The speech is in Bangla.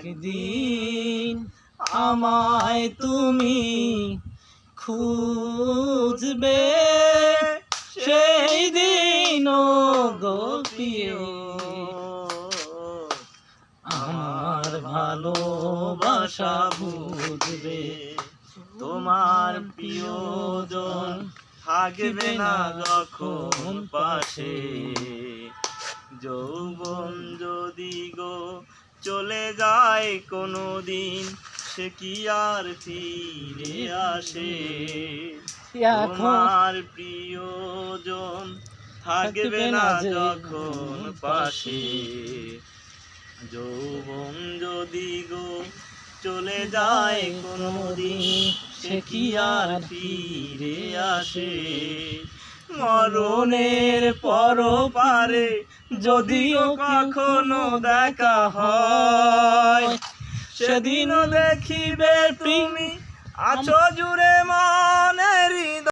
একদিন আমায় তুমি খুঁজবে, সেই দিন গো প্রিয় আমার ভালোবাসা বুঝবে। তোমার প্রিয়জন থাকবে না যখন পাশে, যৌবন যদি গো চলে যায় কোনো দিন, সে কি আর ফিরে আসে? তোমার প্রিয়জন থাকবে না যখন পাশে, যৌবন যদি গো চলে যায় কোনো দিন, সে কি আর ফিরে আসে? মরণের পরপারে যদিও কখনো দেখা হয়, সেদিনও দেখিবে তুমি আছো জুড়ে মা।